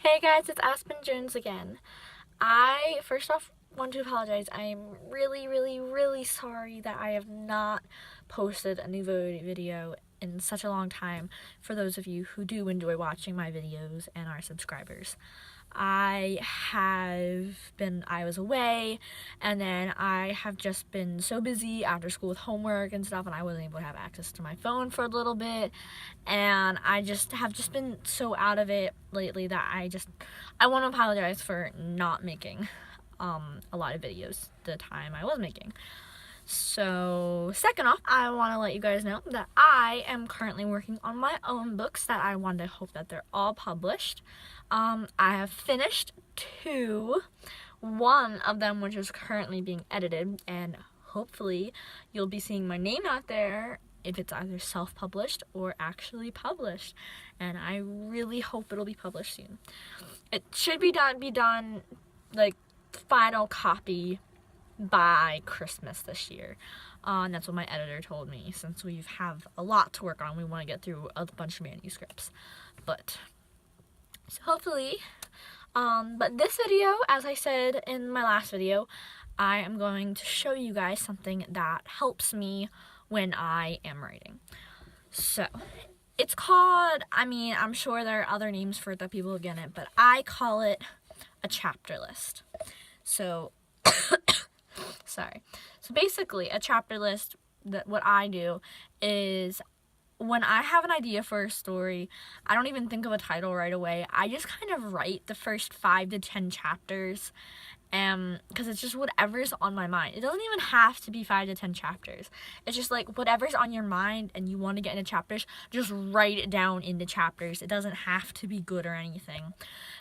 Hey guys, it's Aspen Jones again. I first off want to apologize. I am really sorry that I have not posted a new video in such a long time for those of you who do enjoy watching my videos and are subscribers. I was away, and then I have just been so busy after school with homework and stuff, and I wasn't able to have access to my phone for a little bit, and I have been so out of it lately that I want to apologize for not making a lot of videos the time I was making. So, second off, I want to let you guys know that I am currently working on my own books that I want to hope that they're all published. I have finished 2, one of them which is currently being edited, and hopefully you'll be seeing my name out there if it's either self-published or actually published, and I really hope it'll be published soon. It should be done like final copy by Christmas this year. And that's what my editor told me, since we have a lot to work on. We want to get through a bunch of manuscripts. But, so hopefully, but this video, as I said in my last video, I am going to show you guys something that helps me when I am writing. So, it's called, I'm sure there are other names for it that people get it, but I call it a chapter list. So, sorry. So basically, a chapter list, what I do is when I have an idea for a story, I don't even think of a title right away. I just kind of write the first 5 to 10 chapters, because it's just whatever's on my mind. It doesn't even have to be 5 to 10 chapters. It's just like whatever's on your mind and you want to get into chapters, just write it down into chapters. It doesn't have to be good or anything.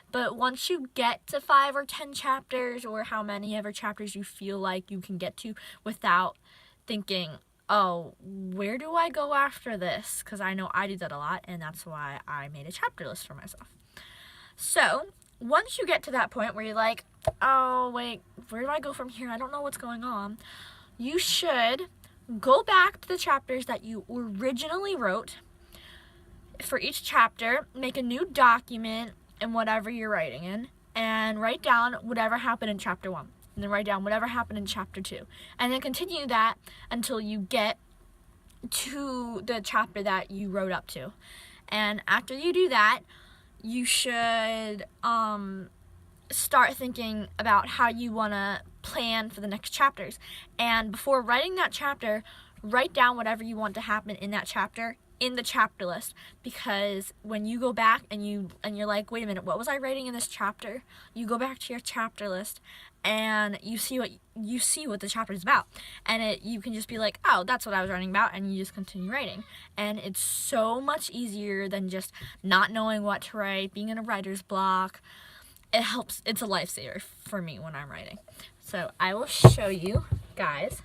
But once you get to 5 or 10 chapters, or how many ever chapters you feel like you can get to without thinking, oh, where do I go after this? Because I know I do that a lot, and that's why I made a chapter list for myself. So, once you get to that point where you're like, oh, wait, where do I go from here? I don't know what's going on. You should go back to the chapters that you originally wrote. For each chapter, make a new document in whatever you're writing in, and write down whatever happened in chapter 1. And then write down whatever happened in chapter 2. And then continue that until you get to the chapter that you wrote up to. And after you do that, you should start thinking about how you want to plan for the next chapters. And before writing that chapter, write down whatever you want to happen in that chapter in the chapter list, because when you go back and you're like, wait a minute, what was I writing in this chapter? You go back to your chapter list and you see what the chapter is about, and you can just be like, oh, that's what I was writing about, and you just continue writing. And it's so much easier than just not knowing what to write, being in a writer's block. It helps. It's a lifesaver for me when I'm writing. So I will show you guys.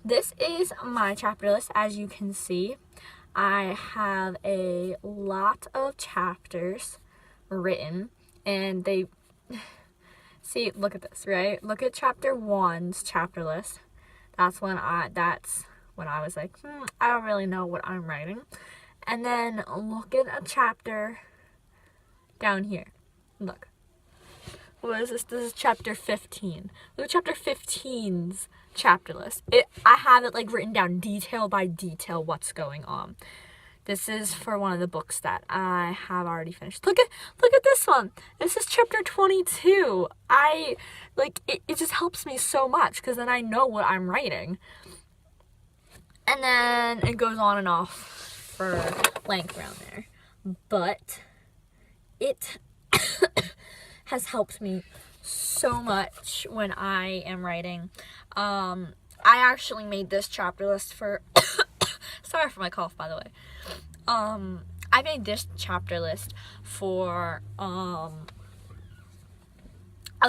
This is my chapter list. As you can see, I have a lot of chapters written, and see, look at this, right? Look at chapter 1's chapter list. That's when I was like, I don't really know what I'm writing. And then look at a chapter down here. Look. What is this? This is chapter 15. Look at chapter 15's chapter list. I have it like written down detail by detail what's going on. This is for one of the books that I have already finished. Look at this one. This is chapter 22. It just helps me so much, because then I know what I'm writing. And then it goes on and off for length around there. But it has helped me so much when I am writing. I actually made this chapter list for sorry for my cough, by the way. I made this chapter list for a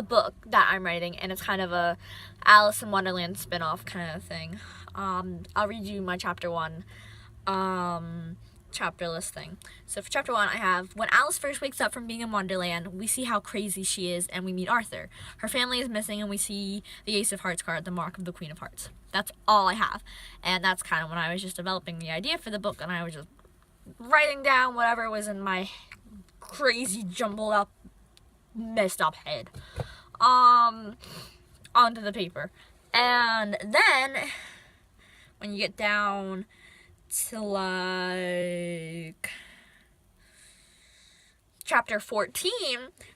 book that I'm writing, and it's kind of a Alice in Wonderland spin-off kind of thing. I'll read you my chapter 1 chapter list thing. So for chapter 1, I have, when Alice first wakes up from being in Wonderland, we see how crazy she is, and we meet Arthur. Her family is missing, and we see the Ace of Hearts card, the mark of the Queen of Hearts. That's all I have. And that's kind of when I was just developing the idea for the book, and I was just writing down whatever was in my crazy jumbled up messed up head onto the paper. And then when you get down to like chapter 14,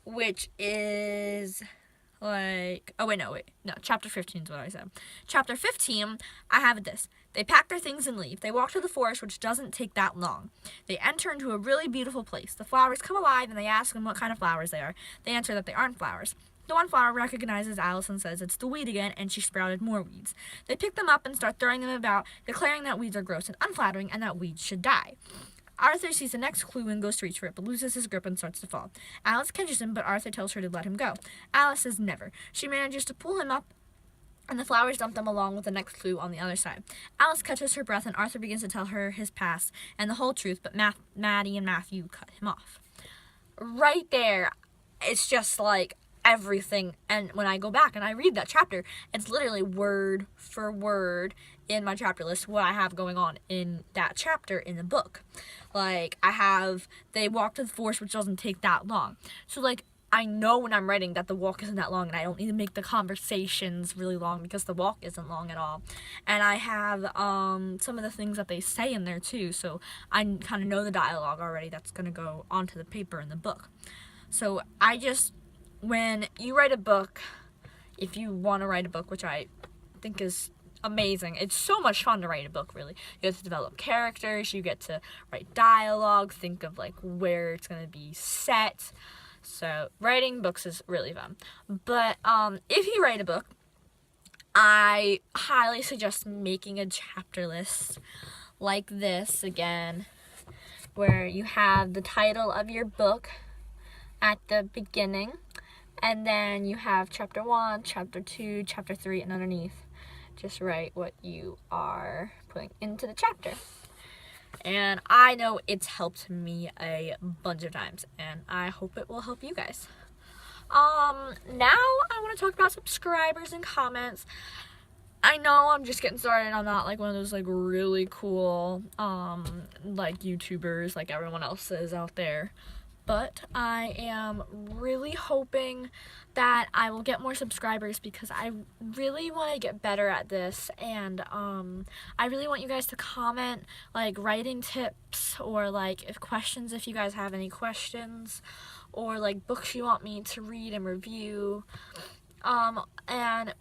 which is like, chapter 15 is what I said. Chapter 15, I have this. They pack their things and leave. They walk to the forest, which doesn't take that long. They enter into a really beautiful place. The flowers come alive, and they ask them what kind of flowers they are. They answer that they aren't flowers. The one flower recognizes Alice and says it's the weed again, and she sprouted more weeds. They pick them up and start throwing them about, declaring that weeds are gross and unflattering, and that weeds should die. Arthur sees the next clue and goes to reach for it, but loses his grip and starts to fall. Alice catches him, but Arthur tells her to let him go. Alice says never. She manages to pull him up, and the flowers dump them along with the next clue on the other side. Alice catches her breath, and Arthur begins to tell her his past and the whole truth, but Maddie and Matthew cut him off. Right there, it's just like everything. And when I go back and I read that chapter, it's literally word for word in my chapter list what I have going on in that chapter in the book. Like, they walk to the forest, which doesn't take that long. So, like, I know when I'm writing that the walk isn't that long, and I don't need to make the conversations really long because the walk isn't long at all. And I have some of the things that they say in there too, so I kind of know the dialogue already that's going to go onto the paper in the book. So when you write a book, if you want to write a book, which I think is amazing. It's so much fun to write a book, really. You get to develop characters, you get to write dialogue, think of like where it's going to be set. So writing books is really fun. But if you write a book, I highly suggest making a chapter list like this again, where you have the title of your book at the beginning, and then you have chapter 1, chapter 2, chapter 3, and underneath just write what you are putting into the chapter. And I know it's helped me a bunch of times, and I hope it will help you guys. Now I want to talk about subscribers and comments. I know I'm just getting started. I'm not like one of those like really cool like YouTubers like everyone else is out there. But I am really hoping that I will get more subscribers because I really want to get better at this. And I really want you guys to comment like writing tips or like questions if you guys have any questions, or like books you want me to read and review.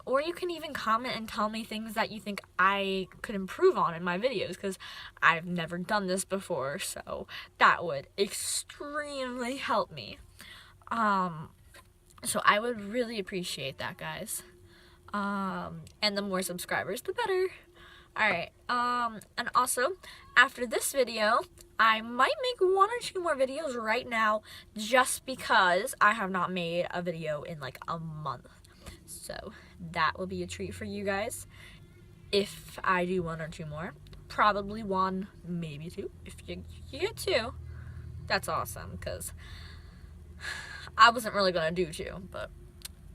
Or you can even comment and tell me things that you think I could improve on in my videos, because I've never done this before, so that would extremely help me. So I would really appreciate that, guys. And the more subscribers, the better. Alright, and also, after this video, I might make 1 or 2 more videos right now, just because I have not made a video in like a month. So that will be a treat for you guys if I do 1 or 2 more. Probably 1, maybe 2. If you get 2, that's awesome, because I wasn't really going to do 2, but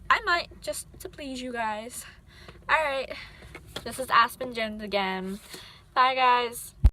I might, just to please you guys. Alright, this is Aspen Jones again. Bye, guys.